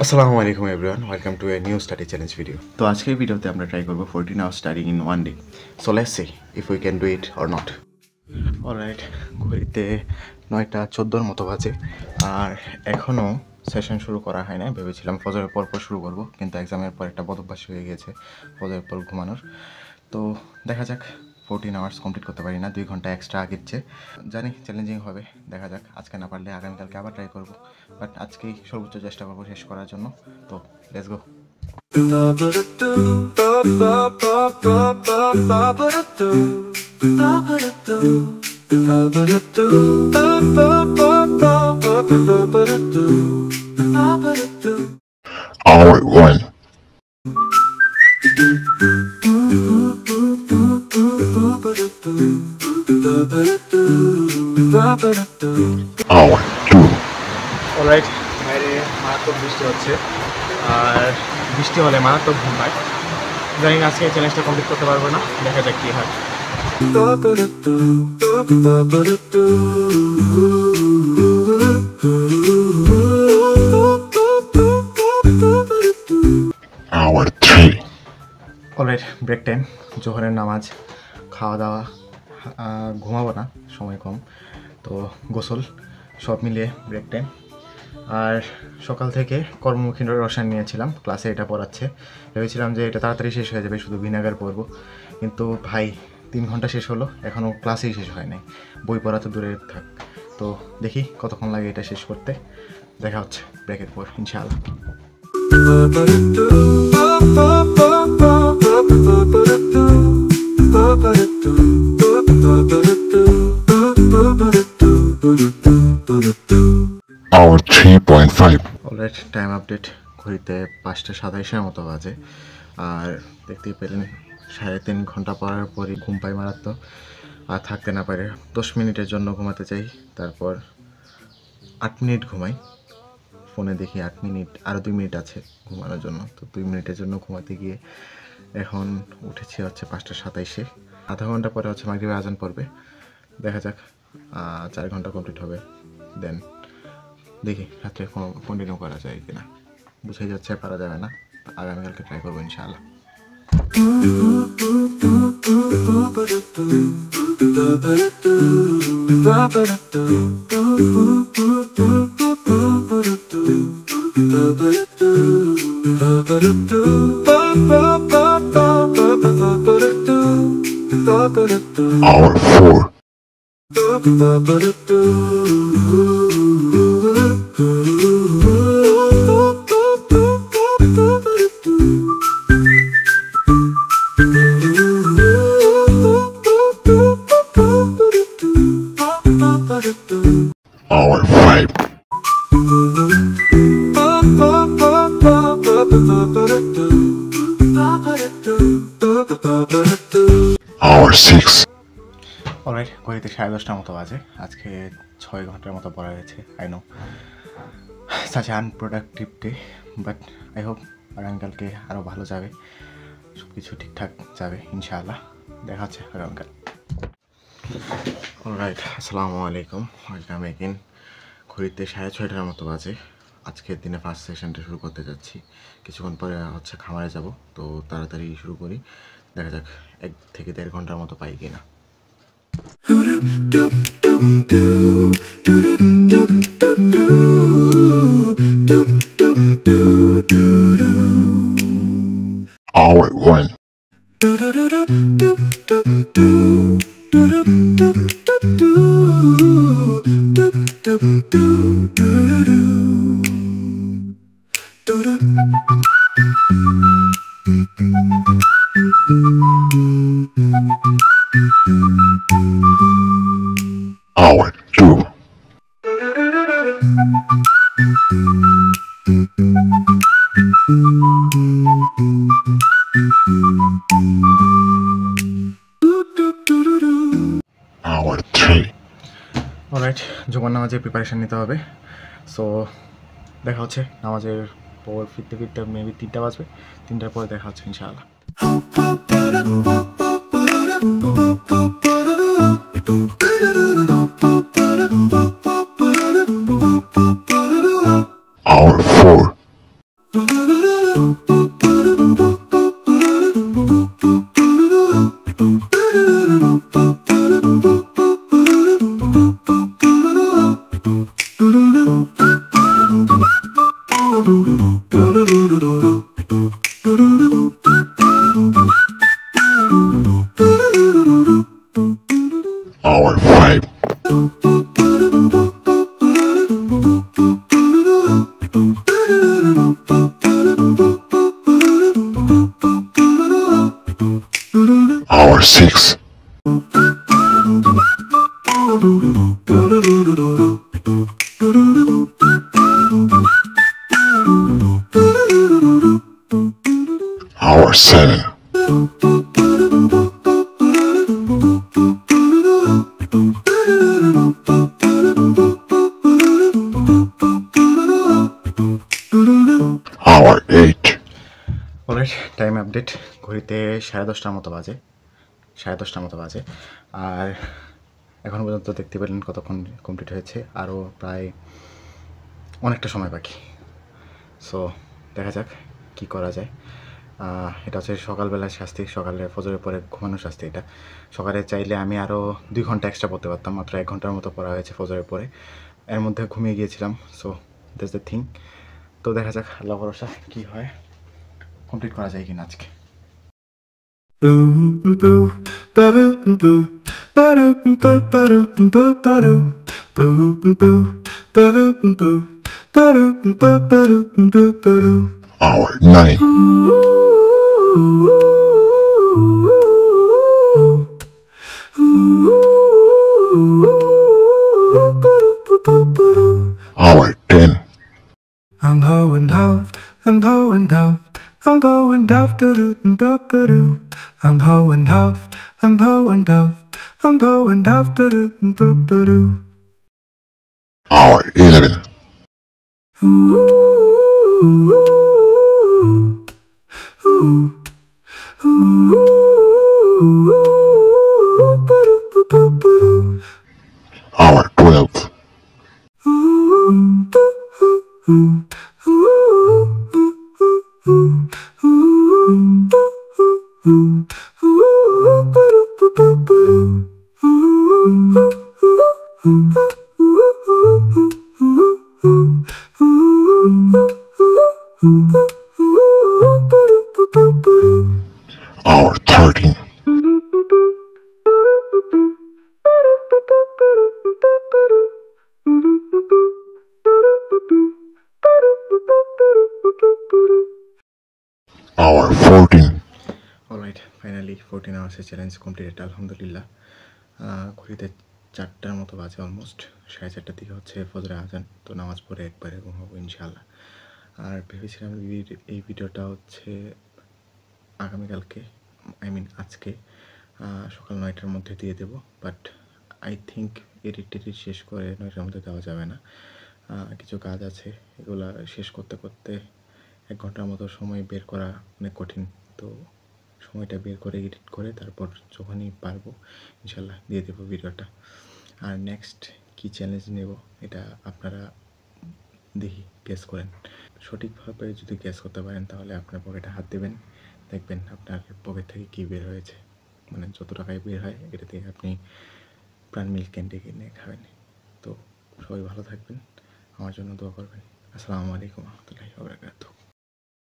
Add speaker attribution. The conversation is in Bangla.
Speaker 1: Assalamu alaikum everyone, welcome to a new study challenge video. তো আজকের ভিডিওতে আমরা ট্রাই করব 14 hours studying in one day. So let's see if we can do it or not. Alright, ঘড়িতে 9:14 মতো বাজে আর এখনও সেশন শুরু করা হয় না। ভেবেছিলাম ফজরের পর শুরু করব, কিন্তু এক্সামের পর একটা বদভ্যাস হয়ে গিয়েছে ফজরের পর ঘুমানোর। তো দেখা যাক, 14 hours কমপ্লিট করতে পারি না, 2 ঘন্টা এক্সট্রা আগেছে। জানি চ্যালেঞ্জিং হবে, দেখা যাক। আজকে না পারলে আগামীকালকে আবার ট্রাই করব, বাট আজকেই সর্বোচ্চ চেষ্টা করবো শেষ করার জন্য। তো let's go.
Speaker 2: Hour one. Hour two.
Speaker 1: Alright, বাইরে মারাত্মক বৃষ্টি হচ্ছে আর বৃষ্টি হলে মারাত্মক ঘুম পায়। জানি না আজকে এই চ্যালেঞ্জটা কমপ্লিট করতে পারবো না, দেখা যাক কী হয়।
Speaker 2: Hour three.
Speaker 1: Alright, break time, জোহরের নামাজ, খাওয়া দাওয়া, ঘুমাবো না, সময় কম, তো গোসল সব মিলিয়ে ব্রেক টাইম। আর সকাল থেকে কর্মমুখী রসায়ন নিয়েছিলাম, ক্লাসে এটা পড়াচ্ছে। ভেবেছিলাম যে এটা তাড়াতাড়ি শেষ হয়ে যাবে, শুধু ভিনেগার পড়বো, কিন্তু ভাই 3 ঘন্টা শেষ হলো, এখনও ক্লাসেই শেষ হয় নাই। বই পড়া তো দূরে থাক। তো দেখি কতক্ষণ লাগে এটা শেষ করতে। দেখা হচ্ছে ব্রেকের পর ইনশাআল্লাহ।
Speaker 2: Hour 3.5.
Speaker 1: অলরাইট, টাইম আপডেট, ঘড়িতে 5:27 মতো বাজে। আর দেখতেই পেলেন 3.5 ঘন্টা পড়ার পরই ঘুম পাই মারাত্মক, আর থাকতে না পারে। 10 মিনিটের জন্য ঘুমাতে চাই, তারপর 8 মিনিট ঘুমাই। ফোনে দেখি 8 মিনিট, আরও 2 মিনিট আছে ঘুমানোর জন্য। তো 2 মিনিটের জন্য ঘুমাতে গিয়ে এখন উঠেছি হচ্ছে 5:27। আধা ঘন্টা পরে হচ্ছে মাগরিবের আজান পড়বে। দেখা যাক, 4 ঘন্টা কমপ্লিট হবে, দেন দেখি রাত্রে কন্টিনিউ করা যায় কিনা। বুঝাই যাচ্ছে পারা যাবে না, আগামীকালকে ট্রাই করবো ইনশাআল্লাহ।
Speaker 2: Hour four. Hour five. Hour six.
Speaker 1: Alright, ঘড়িতে 10:30 মতো বাজে। আজকে 6 ঘন্টার মতো পড়া হয়েছে। I know such unproductive day, but I hope আগামীকালকে আরও ভালো যাবে, সব কিছু ঠিকঠাক যাবে ইনশাআল্লাহ। দেখা হচ্ছে আগামীকাল। অলরাইট, আসসালামু আলাইকুম, ওয়েলকাম এগেইন। ঘড়িতে 6:30 মতো বাজে। আজকের দিনে ফার্স্ট সেশনটা শুরু করতে যাচ্ছি। কিছুক্ষণ পরে হচ্ছে খামারে যাব, তো তাড়াতাড়ি শুরু করি। দেখা যাক 1 থেকে 1.5 ঘন্টার মতো পাই কিনা।
Speaker 2: Hour one. Hour two. Hour three.
Speaker 1: Alright, জুমার নামাজের প্রিপারেশান নিতে হবে। সো দেখা হচ্ছে নামাজের পর ফিরতে ফিরতে মেবি 3টা বাজবে। 3টার পরে দেখা হচ্ছে ইনশাআল্লাহ।
Speaker 2: Hour 4. 7. Hour 8.
Speaker 1: Alright, time update. ঘড়িতে 10:30টার মতো বাজে, 10:30টার মতো বাজে। আর এখন পর্যন্ত দেখতে পেলেন কতক্ষণ কমপ্লিট হয়েছে, আরও প্রায় অনেকটা সময় বাকি। সো দেখা যাক কি করা যায়। এটা হচ্ছে সকালবেলার শাস্তি, সকালে ফজরের পরে ঘুমানোর শাস্তি। এটা সকালে চাইলে আমি আরও 2 ঘন্টা এক্সট্রা পড়তে পারতাম, মাত্র 1 ঘন্টার মতো পড়া হয়েছে ফজরের পরে। এর মধ্যে ঘুমিয়ে গিয়েছিলাম। So that's the thing. তো দেখা যাক আল্লাহ ভরসা কী হয়, কমপ্লিট করা যায় কিনা আজকে।
Speaker 2: Hour 9. Hour 10.
Speaker 3: I'm going off, I'm going off, I'm going off to do do do do. I'm going off, I'm going off, I'm going off to do do do do.
Speaker 2: Hour 11. Hour 12. Hour 13. Hour 14.
Speaker 1: Alright, finally 14 আওয়ার্সের চ্যালেঞ্জ কমপ্লিটেড, আলহামদুলিল্লাহ। ঘড়িতে 4টার মতো বাজে, অলমোস্ট 4:30টার দিকে হচ্ছে ফজরের আজান। তো নামাজ পড়ে একবারে ঘুমাবো ইনশাআল্লাহ। আর ভেবেছিলাম এই ভিডিওটা হচ্ছে আগামীকালকে, আজকে সকাল 9টার মধ্যে দিয়ে দেবো, বাট আই থিঙ্ক এডিট শেষ করে 9টার মধ্যে দেওয়া যাবে না। কিছু কাজ আছে, এগুলা শেষ করতে করতে 1 ঘন্টার মতো সময় বের করা অনেক কঠিন। তো সময়টা বের করে এডিট করে তারপর যখনই পারবো ইনশাল্লাহ দিয়ে দেবো ভিডিওটা। আর নেক্সট কী চ্যালেঞ্জ নেব এটা আপনারা দেখি গেস করেন। সঠিকভাবে যদি গেস করতে পারেন তাহলে আপনার পকেটে হাত দেবেন, দেখবেন আপনার পকেট থেকে কী বের হয়েছে, মানে যত টাকায় বের হয় এটা থেকে আপনি প্রাণ মিল্ক ক্যান্ডি কিনে খাবেন। তো সবাই ভালো থাকবেন, আমার জন্য দোয়া করবেন। আসসালামু আলাইকুম রহমতুল্লাহি ওয়া বারাকাতুহু।